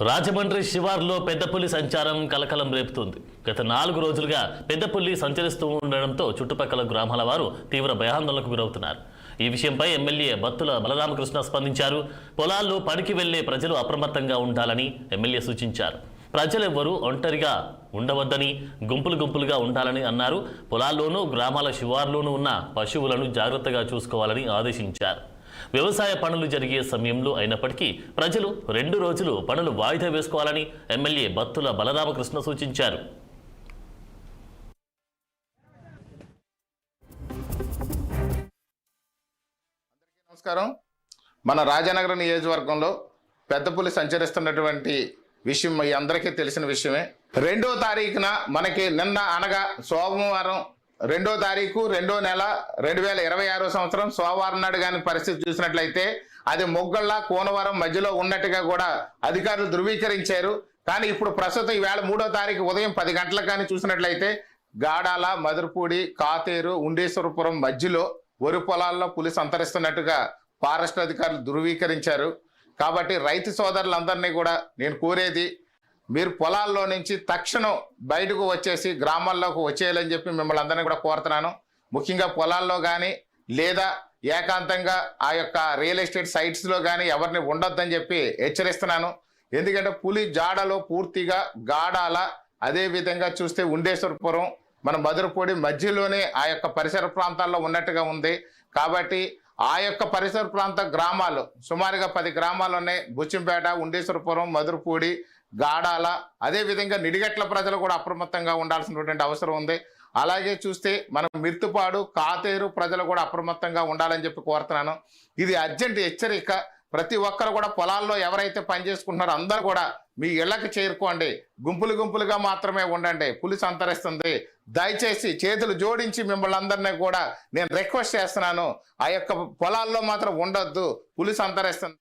రాజమండ్రి శివార్లో పెద్దపులి సంచారం కలకలం రేపుతుంది. గత 4 రోజులుగా పెద్దపులి సంచరిస్తూ ఉండడంతో చుట్టుపక్కల గ్రామాల వారు తీవ్ర భయాందోళనకు గురవుతున్నారు. ఈ విషయంపై ఎమ్మెల్యే బత్తుల బలరామకృష్ణ స్పందించారు. పొలాల్లో పనికి వెళ్లే ప్రజలు అప్రమత్తంగా ఉండాలని ఎమ్మెల్యే సూచించారు. ప్రజలెవ్వరూ ఒంటరిగా ఉండవద్దని, గుంపులుగా ఉండాలని అన్నారు. పొలాల్లోనూ గ్రామాల శివార్లోనూ ఉన్న పశువులను జాగ్రత్తగా చూసుకోవాలని ఆదేశించారు. వ్యవసాయ పనులు జరిగే సమయంలో అయినప్పటికీ ప్రజలు 2 రోజులు పనులు వాయిదా వేసుకోవాలని ఎమ్మెల్యే బత్తుల బలరామకృష్ణ సూచించారు. నమస్కారం. మన రాజానగరం నియోజకవర్గంలో పెద్దపులి సంచరిస్తున్నటువంటి విషయం మీ అందరికీ తెలిసిన విషయమే. 2వ తారీఖున మనకి నిన్న అనగా సోమవారం 2వ తారీఖు 2వ నెల 2026 సంవత్సరం సోమవారం నాడు కానీ పరిస్థితి చూసినట్లయితే అది మొగ్గళ్ళ కోనవరం మధ్యలో ఉన్నట్టుగా కూడా అధికారులు ధృవీకరించారు. కానీ ఇప్పుడు ప్రస్తుతం ఈవేళ 3వ తారీఖు ఉదయం 10 గంటలకు కానీ చూసినట్లయితే గాడాల, మధురపూడి, కాతేరు, ఉండేశ్వరపురం మధ్యలో వరి పొలాల్లో పులి సంతరిస్తున్నట్టుగా ఫారెస్ట్ అధికారులు ధృవీకరించారు. కాబట్టి రైతు సోదరులందరినీ కూడా నేను కోరేది, మీరు పొలాల్లో నుంచి తక్షణం బయటకు వచ్చేసి గ్రామాల్లోకి వచ్చేయాలని చెప్పి మిమ్మల్ని అందరినీ కూడా కోరుతున్నాను. ముఖ్యంగా పొలాల్లో కానీ లేదా ఏకాంతంగా ఆ యొక్క రియల్ ఎస్టేట్ సైట్స్లో కానీ ఎవరిని ఉండొద్దని చెప్పి హెచ్చరిస్తున్నాను. ఎందుకంటే పులి జాడలో పూర్తిగా గాడాల, అదేవిధంగా చూస్తే ఉండేశ్వరపురం, మన మధురపూడి మధ్యలోనే ఆ యొక్క పరిసర ప్రాంతాల్లో ఉన్నట్టుగా ఉంది. కాబట్టి ఆ యొక్క పరిసర ప్రాంత గ్రామాలు సుమారుగా 10 గ్రామాలు ఉన్నాయి. బుచ్చింపేట, ఉండేశ్వరపురం, మధురపూడి, గాడాల, అదేవిధంగా నిడిగట్ల ప్రజలు కూడా అప్రమత్తంగా ఉండాల్సినటువంటి అవసరం ఉంది. అలాగే చూస్తే మనం మిర్తుపాడు, కాతేరు ప్రజలు కూడా అప్రమత్తంగా ఉండాలని చెప్పి కోరుతున్నాను. ఇది అర్జెంట్ హెచ్చరిక. ప్రతి ఒక్కరు కూడా పొలాల్లో ఎవరైతే పనిచేసుకుంటున్నారో అందరూ కూడా మీ ఇళ్లకు చేరుకోండి. గుంపులుగా మాత్రమే ఉండండి. పులి సంతరిస్తుంది. దయచేసి చేతులు జోడించి మిమ్మల్ని అందరినీ కూడా నేను రిక్వెస్ట్ చేస్తున్నాను, ఆ యొక్క పొలాల్లో మాత్రం ఉండొద్దు, పులి సంతరిస్తుంది.